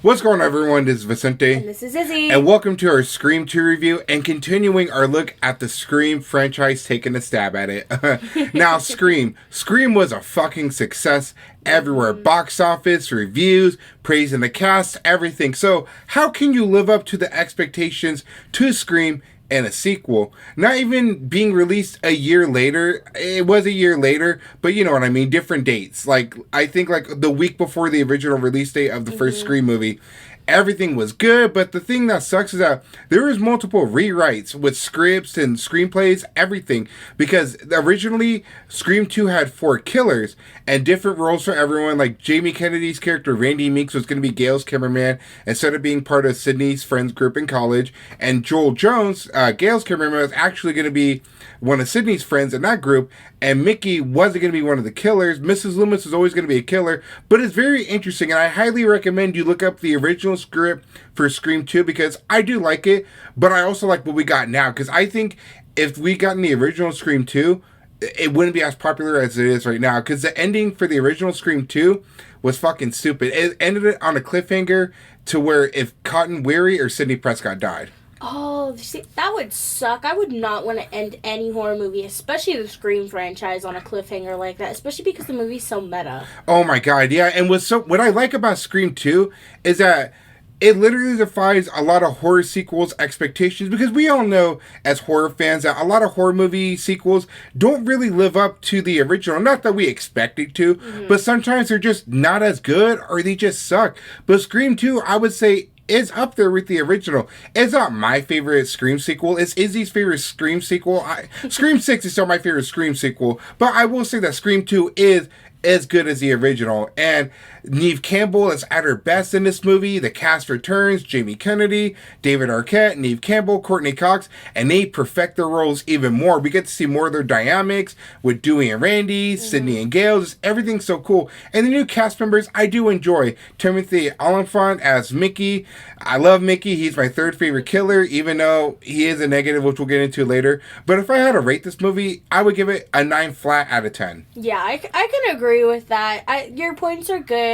What's going on, everyone? This is Vicente. And this is Izzy. And welcome to our Scream 2 review and continuing our look at the Scream franchise, taking a stab at it. Now, Scream. Scream was a fucking success everywhere. Box office, reviews, praising the cast, everything. So, how can you live up to the expectations to Scream and a sequel? Not even being released a year later. It was a year later, but you know what I mean, different dates. Like, I think like the week before the original release date of the first Scream movie, everything was good, but the thing that sucks is that there was multiple rewrites with scripts and screenplays, everything, because originally Scream 2 had 4 killers and different roles for everyone. Like Jamiekennedy's character Randy Meeks was going to be Gail's cameraman instead of being part of Sidney's friends group in college, and Joel Jones, Gail's cameraman, was actually going to be one of Sidney's friends in that group, and Mickey wasn't going to be one of the killers. Mrs. Loomis is always going to be a killer, but it's very interesting, and I highly recommend you look up the original script for Scream 2, because I do like it, but I also like what we got now, because I think if we got in the original Scream 2, it wouldn't be as popular as it is right now, because the ending for the original Scream 2 was fucking stupid. It ended it on a cliffhanger to where if Cotton Weary or Sidney Prescott died. Oh, see, that would suck. I would not want to end any horror movie, especially the Scream franchise, on a cliffhanger like that, especially because the movie's so meta. Oh my god, yeah. And what I like about Scream 2 is that it literally defies a lot of horror sequels' expectations, because we all know as horror fans that a lot of horror movie sequels don't really live up to the original. Not that we expect it to, but sometimes they're just not as good or they just suck. But Scream 2, I would say, is up there with the original. It's not my favorite Scream sequel. It's Izzy's favorite Scream sequel. Scream 6 is still my favorite Scream sequel, but I will say that Scream 2 is as good as the original. And Neve Campbell is at her best in this movie. The cast returns: Jamiekennedy, David Arquette, Neve Campbell, Courtney Cox, and they perfect their roles even more. We get to see more of their dynamics with Dewey and Randy, Sidney and Gail. Just everything's so cool. And the new cast members I do enjoy. Timothy Olyphant as Mickey. I love Mickey. He's my third favorite killer, even though he is a negative, which we'll get into later. But if I had to rate this movie, I would give it a 9 flat out of 10. Yeah, I can agree with that. Your points are good.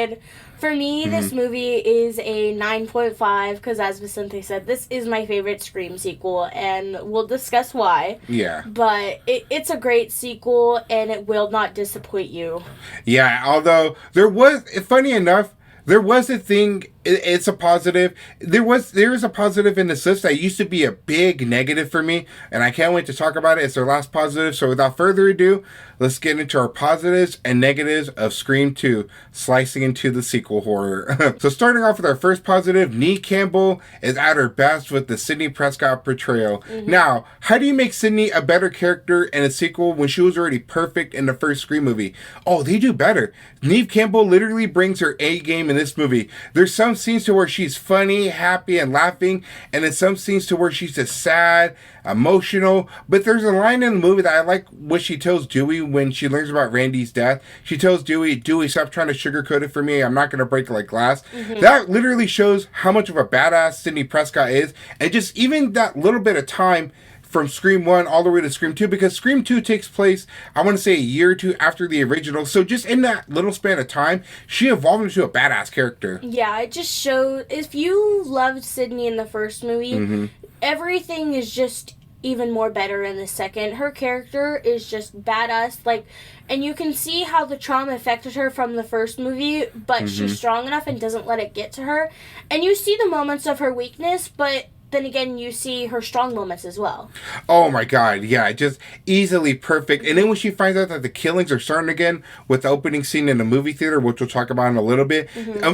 For me, this movie is a 9.5, because as Vicente said, this is my favorite Scream sequel, and we'll discuss why. Yeah. But it's a great sequel, and it will not disappoint you. Yeah, although there was, funny enough, there was a thing, it's a positive. There is a positive in this list that used to be a big negative for me, and I can't wait to talk about it. It's our last positive, so without further ado, let's get into our positives and negatives of Scream 2, slicing into the sequel horror. So starting off with our first positive, Neve Campbell is at her best with the Sidney Prescott portrayal. Now, how do you make Sidney a better character in a sequel when she was already perfect in the first Scream movie? Oh, they do better. Neve Campbell literally brings her A game in this movie. There's some scenes to where she's funny, happy, and laughing, and then some scenes to where she's just sad, emotional. But there's a line in the movie that I like, what she tells Dewey when she learns about Randy's death. She tells Dewey, stop trying to sugarcoat it for me. I'm not going to break it like glass. That literally shows how much of a badass Sidney Prescott is. And just even that little bit of time from Scream 1 all the way to Scream 2, because Scream 2 takes place, I want to say, a year or two after the original. So just in that little span of time, she evolved into a badass character. Yeah, it just shows, if you loved Sidney in the first movie, everything is just even more better in the second. Her character is just badass, like, and you can see how the trauma affected her from the first movie, but she's strong enough and doesn't let it get to her. And you see the moments of her weakness, but then again, you see her strong moments as well. Oh my god, yeah, just easily perfect. And then when she finds out that the killings are starting again with the opening scene in the movie theater, which we'll talk about in a little bit,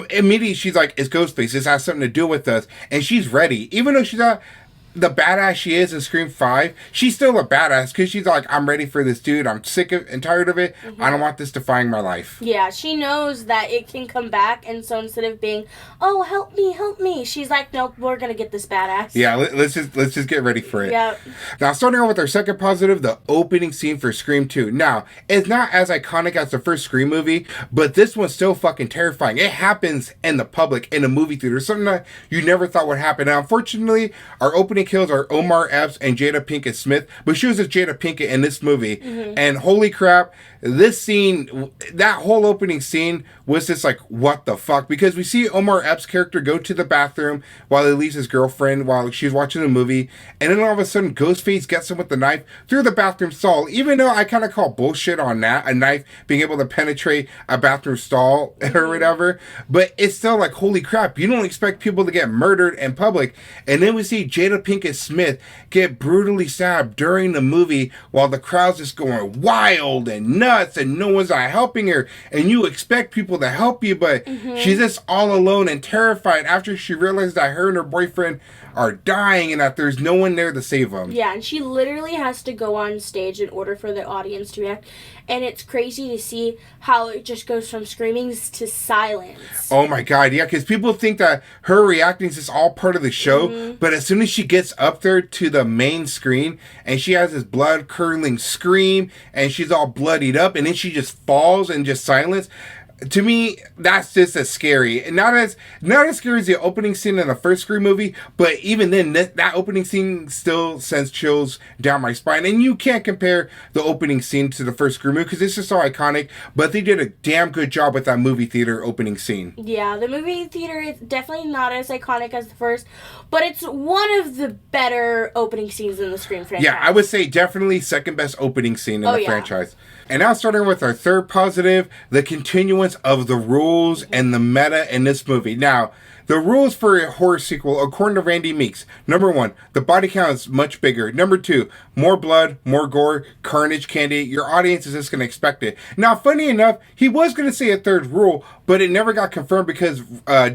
immediately she's like, it's Ghostface, this has something to do with us. And she's ready. Even though she's not the badass she is in Scream 5, she's still a badass, because she's like, I'm ready for this dude. I'm sick of and tired of it. I don't want this defying my life. Yeah, she knows that it can come back, and so instead of being, oh, help me, she's like, nope, we're gonna get this badass. Yeah, let's just get ready for it. Yep. Now, starting off with our second positive, the opening scene for Scream 2. Now, it's not as iconic as the first Scream movie, but this one's still fucking terrifying. It happens in the public, in a movie theater, something that you never thought would happen. Now, unfortunately, our opening Sidney kills are Omar Epps and Jada Pinkett Smith, but she was a Jada Pinkett in this movie. And holy crap, this scene, that whole opening scene was just like, what the fuck? Because we see Omar Epps' character go to the bathroom while he leaves his girlfriend while she's watching a movie, and then all of a sudden Ghostface gets him with the knife through the bathroom stall. Even though I kind of call bullshit on that, a knife being able to penetrate a bathroom stall or whatever, but it's still like, holy crap, you don't expect people to get murdered in public. And then we see Jada Pinkett Smith get brutally stabbed during the movie while the crowd's just going wild and nuts and no one's not helping her, and you expect people to help you, but she's just all alone and terrified after she realized that her and her boyfriend are dying and that there's no one there to save them. Yeah, and she literally has to go on stage in order for the audience to react. And it's crazy to see how it just goes from screamings to silence. Oh my god, yeah, because people think that her reacting is just all part of the show, but as soon as she gets up there to the main screen and she has this blood-curdling scream and she's all bloodied up and then she just falls and just silence. To me, that's just as scary. Not as scary as the opening scene in the first Scream movie, but even then, that opening scene still sends chills down my spine. And you can't compare the opening scene to the first Scream movie because it's just so iconic, but they did a damn good job with that movie theater opening scene. Yeah, the movie theater is definitely not as iconic as the first, but it's one of the better opening scenes in the Scream franchise. Yeah, I would say definitely second best opening scene in the franchise. And now starting with our third positive, the continuance of the rules and the meta in this movie. Now, the rules for a horror sequel, according to Randy Meeks: number 1, the body count is much bigger. Number 2, more blood, more gore, carnage, candy. Your audience is just going to expect it. Now, funny enough, he was going to say a third rule, but it never got confirmed because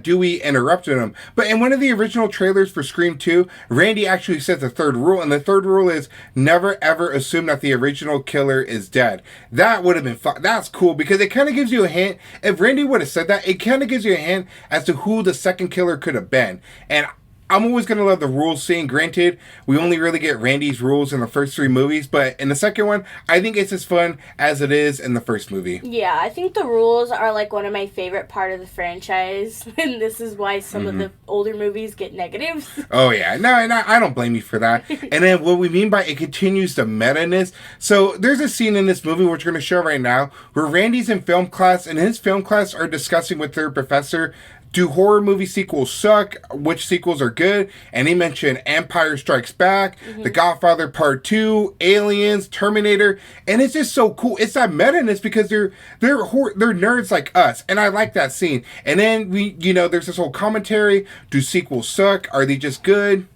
Dewey interrupted him. But in one of the original trailers for Scream 2, Randy actually said the third rule, and the third rule is never ever assume that the original killer is dead. That would have been that's cool because it kind of gives you a hint. If Randy would have said that, it kind of gives you a hint as to who the second killer could have been. And I'm always going to love the rules scene. Granted, we only really get Randy's rules in the first 3 movies, but in the second one, I think it's as fun as it is in the first movie. Yeah, I think the rules are like one of my favorite part of the franchise, and this is why some of the older movies get negatives. Oh yeah, no, I don't blame you for that. And then what we mean by it continues the meta-ness. So there's a scene in this movie, which we're going to show right now, where Randy's in film class, and his film class are discussing with their professor, do horror movie sequels suck? Which sequels are good? And he mentioned Empire Strikes Back, The Godfather Part 2, Aliens, Terminator, and it's just so cool. It's that meta-ness because they're nerds like us, and I like that scene. And then there's this whole commentary: do sequels suck? Are they just good?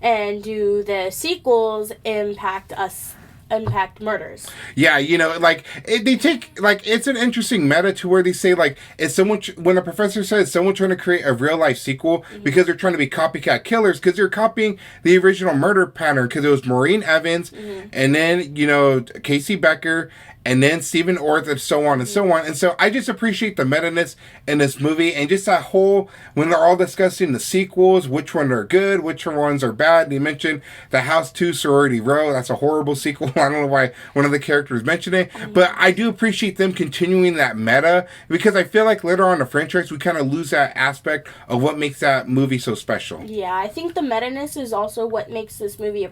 And do the sequels impact murders? Yeah, they take, it's an interesting meta to where they say, is someone, when a professor says someone trying to create a real life sequel because they're trying to be copycat killers, because they're copying the original murder pattern, because it was Maureen Evans, and then, Casey Becker, and then Stephen Orth, and so on and so on. And so I just appreciate the meta-ness in this movie, and just that whole, when they're all discussing the sequels, which ones are good, which ones are bad. They mentioned The House 2 Sorority Row. That's a horrible sequel. I don't know why one of the characters mentioned it, but I do appreciate them continuing that meta, because I feel like later on in the franchise, we kind of lose that aspect of what makes that movie so special. Yeah, I think the meta-ness is also what makes this movie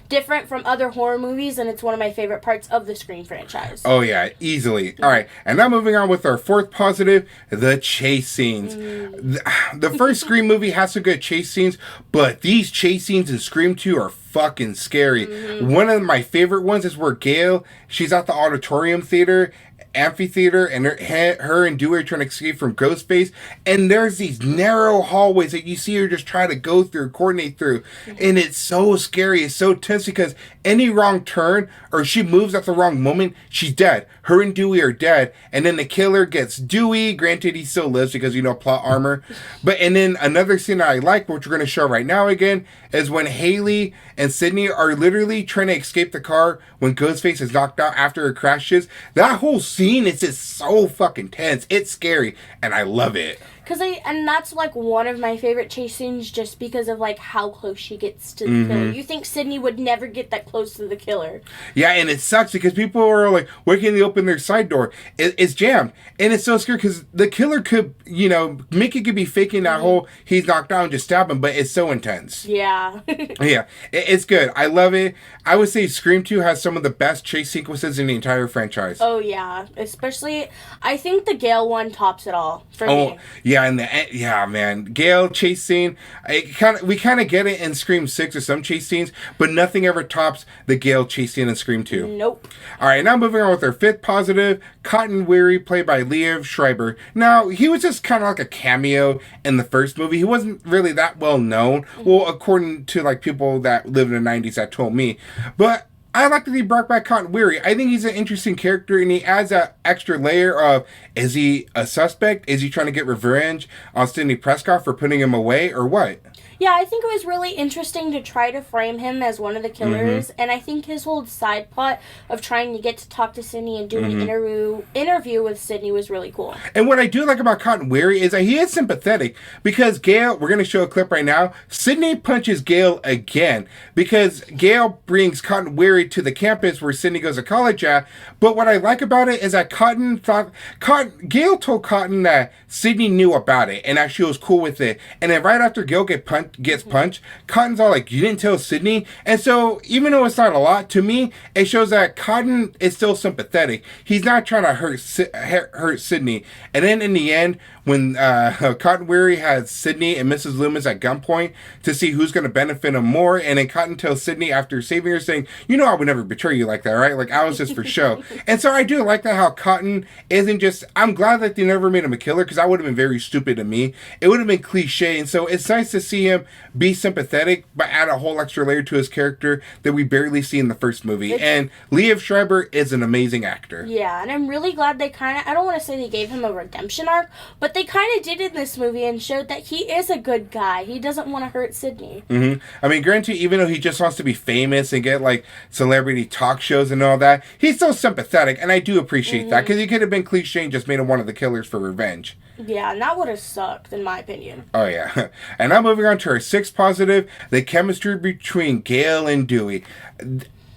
different from other horror movies, and it's one of my favorite parts of the Scream franchise. Oh yeah, easily. All right, and now moving on with our fourth positive, the chase scenes. The first Scream movie has some good chase scenes, but these chase scenes in Scream 2 are fucking scary. One of my favorite ones is where Gail, she's at the auditorium theater, amphitheater, and her and Dewey are trying to escape from Ghostface, and there's these narrow hallways that you see her just try to go through, coordinate through, and it's so scary, it's so tense, because any wrong turn, or she moves at the wrong moment, she's dead. Her and Dewey are dead, and then the killer gets Dewey. Granted, he still lives because, plot armor. And then another scene that I like, which we're going to show right now again, is when Haley and Sidney are literally trying to escape the car when Ghostface is knocked out after it crashes. That whole scene is just so fucking tense. It's scary, and I love it. and that's like one of my favorite chase scenes, just because of like how close she gets to the killer. You think Sidney would never get that close to the killer. Yeah, and it sucks because people are like, why can't they open their side door? It's jammed. And it's so scary because the killer could, Mickey could be faking that whole he's knocked out and just stab him, but it's so intense. Yeah. Yeah, it's good. I love it. I would say Scream 2 has some of the best chase sequences in the entire franchise. Oh, yeah. Especially, I think the Gale one tops it all for me. Yeah, man. Gale chase scene. We kind of get it in Scream 6 or some chase scenes, but nothing ever tops the Gale chase scene in Scream 2. Nope. All right, now moving on with our fifth positive, Cotton Weary, played by Liev Schreiber. Now, he was just kind of like a cameo in the first movie. He wasn't really that well known. Well, according to like people that lived in the 90s that told me. But I like that he brought back Cotton Weary. I think he's an interesting character, and he adds that extra layer of, is he a suspect? Is he trying to get revenge on Sidney Prescott for putting him away, or what? Yeah, I think it was really interesting to try to frame him as one of the killers, and I think his whole side plot of trying to get to talk to Sidney and do an interview with Sidney was really cool. And what I do like about Cotton Weary is that he is sympathetic, because Gale, we're going to show a clip right now, Sidney punches Gale again, because Gale brings Cotton Weary to the campus where Sidney goes to college at, but what I like about it is that Gale told Cotton that Sidney knew about it, and that she was cool with it, and then right after Gale gets punched, Cotton's all like, you didn't tell Sidney? And so, even though it's not a lot, to me, it shows that Cotton is still sympathetic. He's not trying to hurt Sidney. And then in the end, when Cotton Weary has Sidney and Mrs. Loomis at gunpoint to see who's going to benefit him more, and then Cotton tells Sidney after saving her, saying, I would never betray you like that, right? Like, I was just for show. And so I do like that how Cotton isn't just, I'm glad that they never made him a killer, because that would have been very stupid to me. It would have been cliche, and so it's nice to see him be sympathetic, but add a whole extra layer to his character that we barely see in the first movie. And Liev Schreiber is an amazing actor. Yeah, and I'm really glad they I don't want to say they gave him a redemption arc, but they kind of did in this movie and showed that he is a good guy. He doesn't want to hurt Sidney. I mean, granted, even though he just wants to be famous and get, like, celebrity talk shows and all that, he's still sympathetic, and I do appreciate that, because he could have been cliche and just made him one of the killers for revenge. Yeah, and that would have sucked, in my opinion. Oh, yeah. And now moving on to our sixth positive, the chemistry between Gale and Dewey.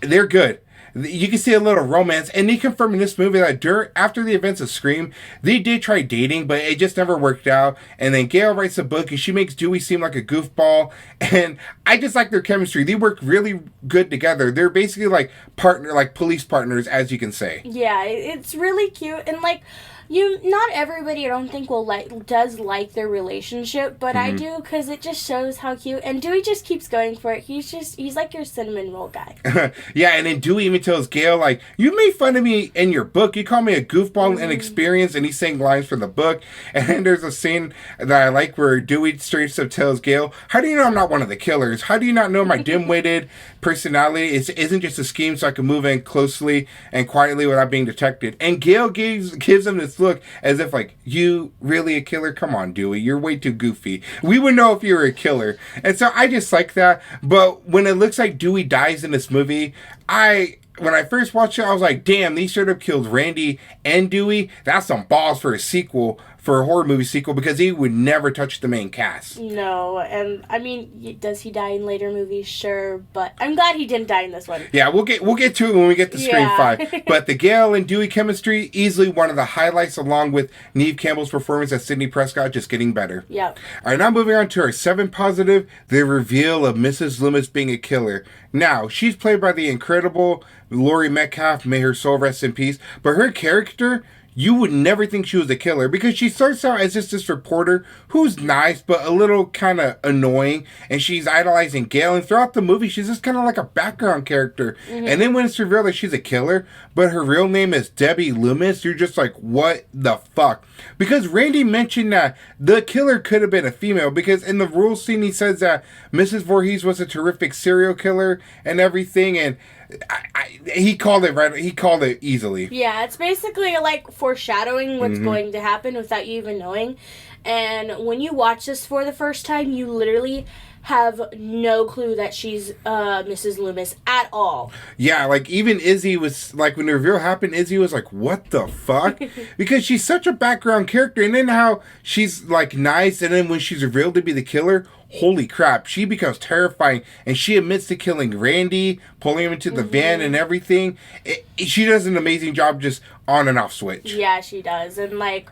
They're good. You can see a little romance, and they confirm in this movie that after the events of Scream, they did try dating, but it just never worked out. And then Gale writes a book, and she makes Dewey seem like a goofball, and I just like their chemistry. They work really good together. They're basically like police partners, as you can say. Yeah, it's really cute, and like, not everybody, I don't think, does like their relationship, but I do, because it just shows how cute, and Dewey just keeps going for it. He's like your cinnamon roll guy. Yeah, and then Dewey even tells Gale, like, you made fun of me in your book. You call me a goofball and inexperienced, and he's saying lines from the book. And then there's a scene that I like where Dewey straight up tells Gale, how do you know I'm not one of the killers? How do you not know my dim-witted personality isn't just a scheme so I can move in closely and quietly without being detected? And Gale gives him this look as if, like, you really a killer? Come on, Dewey, you're way too goofy. We would know if you were a killer. And so I just like that. But when it looks like Dewey dies in this movie, when I first watched it, I was like, damn, they should have killed Randy and Dewey. That's some balls for a horror movie sequel, because he would never touch the main cast. No, and I mean, does he die in later movies? Sure, but I'm glad he didn't die in this one. Yeah, we'll get to it when we get to Scream 5. But the Gale and Dewey chemistry, easily one of the highlights, along with Neve Campbell's performance as Sidney Prescott, just getting better. Yeah. All right, now moving on to our 7 positive, the reveal of Mrs. Loomis being a killer. Now, she's played by the incredible Laurie Metcalf, may her soul rest in peace, but her character, you would never think she was a killer, because she starts out as just this reporter who's nice but a little kind of annoying, and she's idolizing Gale, and throughout the movie she's just kind of like a background character. And then when it's revealed that she's a killer but her real name is Debbie Loomis, you're just like, what the fuck? Because Randy mentioned that the killer could have been a female, because in the rules scene he says that Mrs. Voorhees was a terrific serial killer and everything, and he called it right. He called it easily. Yeah, it's basically like foreshadowing what's going to happen without you even knowing. And when you watch this for the first time, you literally have no clue that she's Mrs. Loomis at all. Yeah, like even Izzy was like, when the reveal happened, Izzy was like, what the fuck? Because she's such a background character, and then how she's like nice, and then when she's revealed to be the killer, holy crap, she becomes terrifying, and she admits to killing Randy, pulling him into the van and everything. She does an amazing job, just on and off switch. Yeah, she does. And like,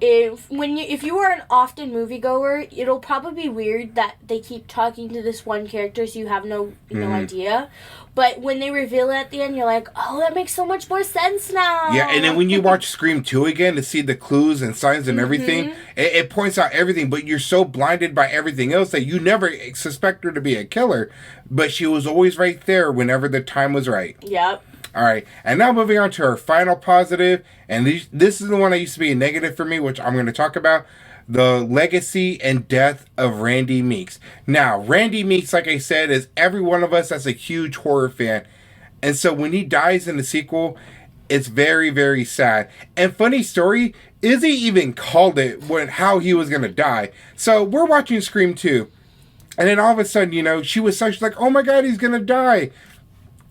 if you are an often moviegoer, it'll probably be weird that they keep talking to this one character, so you have no idea. But when they reveal it at the end, you're like, oh, that makes so much more sense now. Yeah, and then when you watch Scream 2 again to see the clues and signs and everything, it points out everything, but you're so blinded by everything else that you never suspect her to be a killer. But she was always right there whenever the time was right. Yep. All right, and now moving on to our final positive, and this is the one that used to be a negative for me, which I'm going to talk about, the legacy and death of Randy Meeks. Now, Randy Meeks, like I said, is every one of us that's a huge horror fan, and so when he dies in the sequel, it's very, very sad. And funny story, Izzy even called it how he was going to die. So we're watching Scream 2, and then all of a sudden, she was like, oh my god, he's going to die.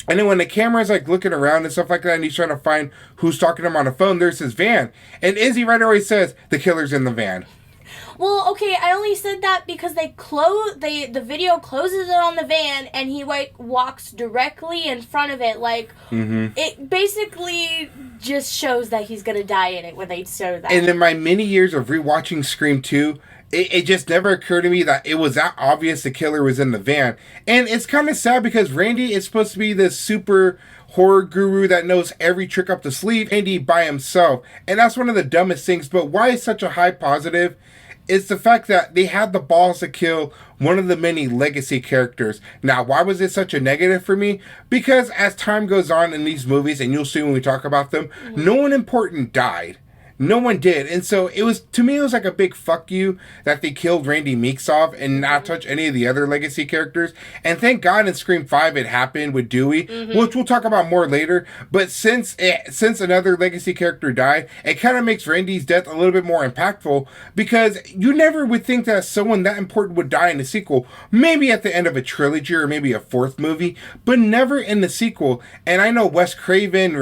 And then when the camera's like looking around and stuff like that, and he's trying to find who's talking to him on the phone, there's his van. And Izzy right away says, the killer's in the van. Well, okay, I only said that because the video closes it on the van, and he like walks directly in front of it. Like, it basically just shows that he's gonna die in it when they show that. And in my many years of rewatching Scream 2, it just never occurred to me that it was that obvious the killer was in the van. And it's kind of sad because Randy is supposed to be this super horror guru that knows every trick up the sleeve. Randy by himself. And that's one of the dumbest things. But why it's such a high positive is the fact that they had the balls to kill one of the many legacy characters. Now, why was it such a negative for me? Because as time goes on in these movies, and you'll see when we talk about them, no one important died. No one did. And so to me, it was like a big fuck you that they killed Randy Meeks off and not touch any of the other legacy characters. And thank God in Scream 5 it happened with Dewey, which we'll talk about more later. But since another legacy character died, it kind of makes Randy's death a little bit more impactful, because you never would think that someone that important would die in a sequel. Maybe at the end of a trilogy or maybe a fourth movie, but never in the sequel. And I know Wes Craven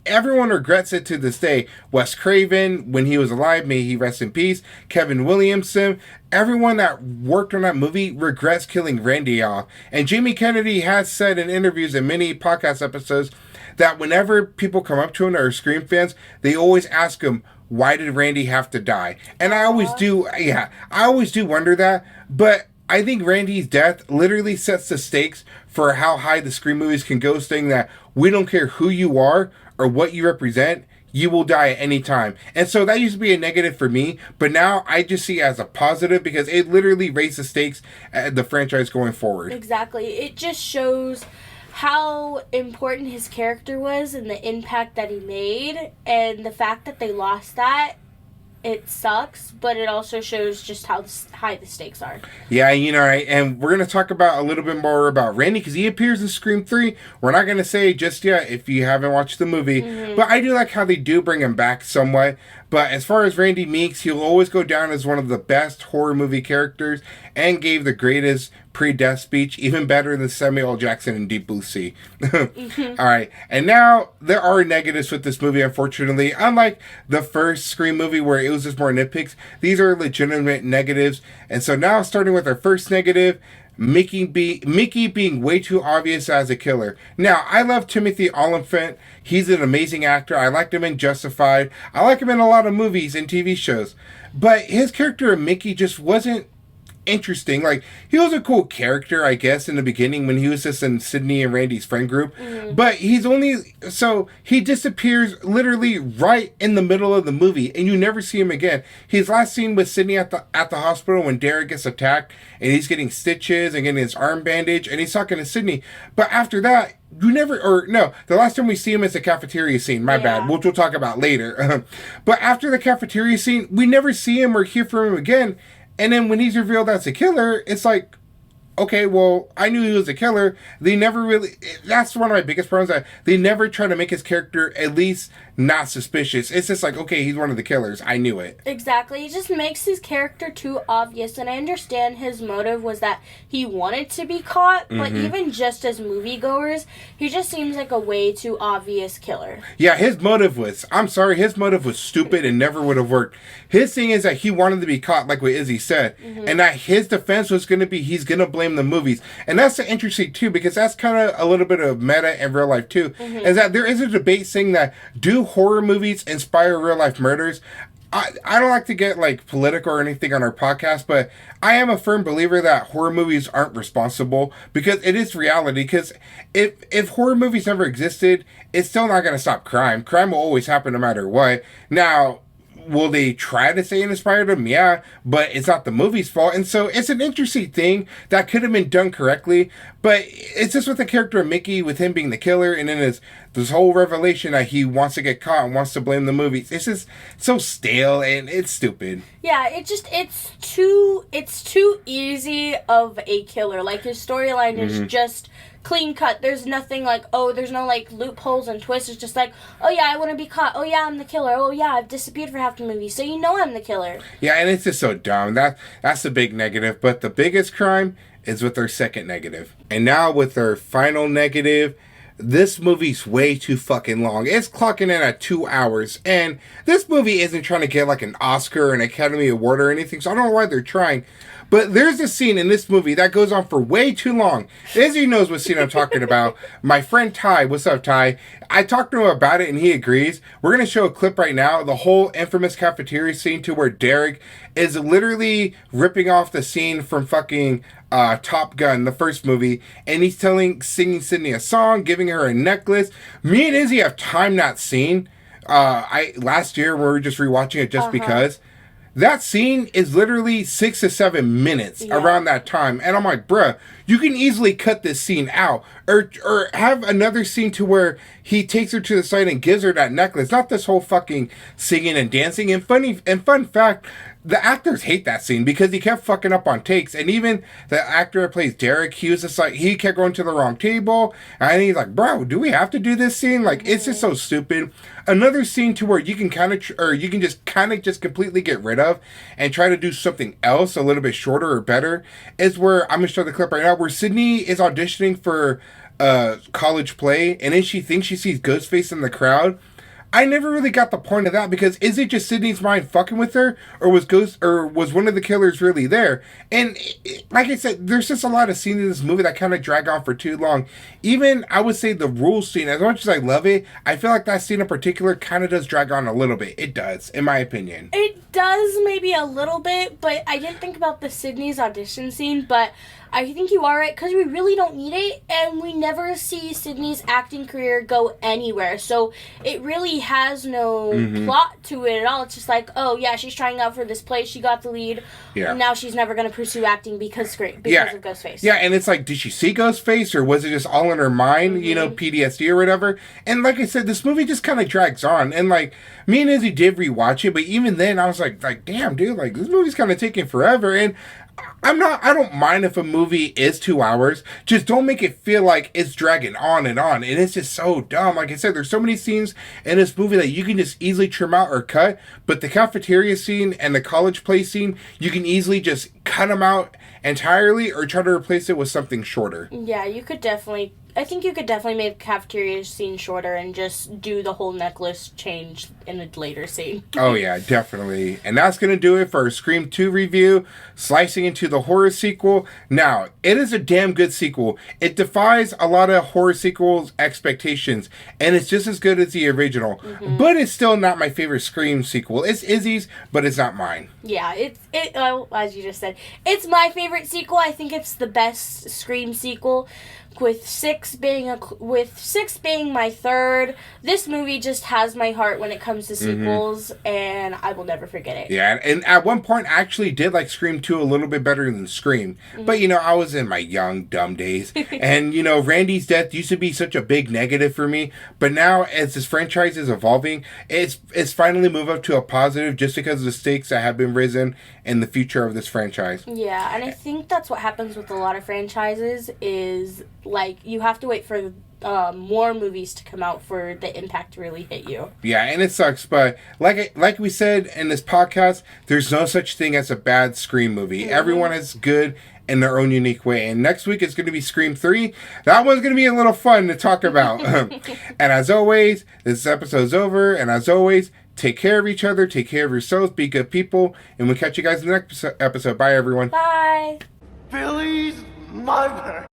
everyone regrets it to this day. Wes Craven, when he was alive, may he rest in peace. Kevin Williamson, everyone that worked on that movie regrets killing Randy off. And Jamiekennedy has said in interviews and many podcast episodes that whenever people come up to him that are Scream fans, they always ask him, why did Randy have to die? And I always do wonder that. But I think Randy's death literally sets the stakes for how high the Scream movies can go, saying that we don't care who you are or what you represent, you will die at any time. And so that used to be a negative for me, but now I just see it as a positive because it literally raised the stakes at the franchise going forward. Exactly. It just shows how important his character was and the impact that he made, and the fact that they lost that, it sucks, but it also shows just how high the stakes are. Yeah, and we're going to talk about a little bit more about Randy because he appears in Scream 3. We're not going to say just yet if you haven't watched the movie, but I do like how they do bring him back somewhat. But as far as Randy Meeks, he'll always go down as one of the best horror movie characters and gave the greatest pre-death speech, even better than Samuel L. Jackson in Deep Blue Sea. All right, and now there are negatives with this movie, unfortunately. Unlike the first Scream movie where it was just more nitpicks, these are legitimate negatives. And so now, starting with our first negative, Mickey being way too obvious as a killer. Now, I love Timothy Olyphant. He's an amazing actor. I liked him in Justified. I like him in a lot of movies and TV shows. But his character of Mickey just wasn't interesting. Like, he was a cool character, I guess, in the beginning when he was just in Sydney and Randy's friend group. But he disappears literally right in the middle of the movie, and you never see him again. His last scene with Sydney at the hospital when Derek gets attacked, and he's getting stitches and getting his arm bandaged, and he's talking to Sydney. But after that, the last time we see him is the cafeteria scene. My bad, which we'll talk about later. But after the cafeteria scene, we never see him or hear from him again. And then when he's revealed as a killer, it's like, okay, well, I knew he was a killer. They never really, that's one of my biggest problems, that they never try to make his character at least not suspicious. It's just like, okay, he's one of the killers. I knew it. Exactly. He just makes his character too obvious, and I understand his motive was that he wanted to be caught, but even just as moviegoers, he just seems like a way too obvious killer. Yeah, his motive was stupid and never would have worked. His thing is that he wanted to be caught, like what Izzy said, and that his defense was going to be he's going to blame the movies. And that's interesting, too, because that's kind of a little bit of meta in real life, too, is that there is a debate saying that, do horror movies inspire real-life murders? I don't like to get, like, political or anything on our podcast, but I am a firm believer that horror movies aren't responsible, because it is reality. Because if horror movies never existed, it's still not going to stop crime. Crime will always happen no matter what. Now, will they try to say it inspired them? Yeah, but it's not the movie's fault. And so it's an interesting thing that could have been done correctly, but it's just with the character of Mickey, with him being the killer, and then this whole revelation that he wants to get caught and wants to blame the movies. It's just so stale and it's stupid. Yeah, it's too easy of a killer. Like, his storyline is just clean cut. There's nothing like, there's no like loopholes and twists. It's just like, oh yeah, I want to be caught. Oh yeah, I'm the killer. Oh yeah, I've disappeared for half the movie, so you know I'm the killer. Yeah, and it's just so dumb. That's the big negative. But the biggest crime is with our second negative. And now with our final negative, this movie's way too fucking long. It's clocking in at 2 hours. And this movie isn't trying to get like an Oscar or an Academy Award or anything, so I don't know why they're trying. But there's a scene in this movie that goes on for way too long. Izzy knows what scene I'm talking about. My friend Ty, what's up, Ty? I talked to him about it and he agrees. We're going to show a clip right now. The whole infamous cafeteria scene to where Derek is literally ripping off the scene from fucking Top Gun, the first movie. And he's singing Sydney a song, giving her a necklace. Me and Izzy have timed that scene. Last year we were just rewatching it just because. That scene is literally 6 to 7 minutes around that time. And I'm like, bruh, you can easily cut this scene out. Or have another scene to where he takes her to the side and gives her that necklace. Not this whole fucking singing and dancing. And fun fact, the actors hate that scene because he kept fucking up on takes. And even the actor that plays Derek, he was just like, he kept going to the wrong table. And he's like, bro, do we have to do this scene? Like, it's just so stupid. Another scene to where you can just completely get rid of and try to do something else a little bit shorter or better is where, I'm going to show the clip right now, where Sydney is auditioning for a college play. And then she thinks she sees Ghostface in the crowd. I never really got the point of that, because is it just Sydney's mind fucking with her, or was one of the killers really there? And like I said, there's just a lot of scenes in this movie that kind of drag on for too long. Even, I would say, the rules scene, as much as I love it, I feel like that scene in particular kind of does drag on a little bit. It does, in my opinion. It does maybe a little bit, but I didn't think about the Sydney's audition scene, but I think you are right, because we really don't need it, and we never see Sydney's acting career go anywhere, so it really has no plot to it at all. It's just like, oh yeah, she's trying out for this play, she got the lead, and now she's never going to pursue acting because of Ghostface. Yeah, and it's like, did she see Ghostface, or was it just all in her mind, PTSD or whatever? And like I said, this movie just kind of drags on, and like, me and Izzy did rewatch it, but even then, I was like, damn, dude, like, this movie's kind of taking forever, and I don't mind if a movie is 2 hours. Just don't make it feel like it's dragging on. And it's just so dumb. Like I said, there's so many scenes in this movie that you can just easily trim out or cut. But the cafeteria scene and the college play scene, you can easily just cut them out entirely or try to replace it with something shorter. Yeah, I think you could definitely make the cafeteria scene shorter and just do the whole necklace change in a later scene. Oh yeah, definitely. And that's going to do it for our Scream 2 review, slicing into the horror sequel. Now, it is a damn good sequel. It defies a lot of horror sequels' expectations, and it's just as good as the original. But it's still not my favorite Scream sequel. It's Izzy's, but it's not mine. Yeah, as you just said, it's my favorite sequel. I think it's the best Scream sequel. with six being my third. This movie just has my heart when it comes to sequels, and I will never forget it. Yeah, and at one point I actually did like Scream 2 a little bit better than Scream. But, I was in my young, dumb days. And, Randy's death used to be such a big negative for me. But now, as this franchise is evolving, it's finally moved up to a positive just because of the stakes that have been risen in the future of this franchise. Yeah, and I think that's what happens with a lot of franchises is, like, you have to wait for more movies to come out for the impact to really hit you. Yeah, and it sucks, but like we said in this podcast, there's no such thing as a bad Scream movie. Everyone is good in their own unique way. And next week is going to be Scream 3. That one's going to be a little fun to talk about. And as always, this episode's over. And as always, take care of each other, take care of yourselves, be good people, and we'll catch you guys in the next episode. Bye, everyone. Bye. Billy's mother.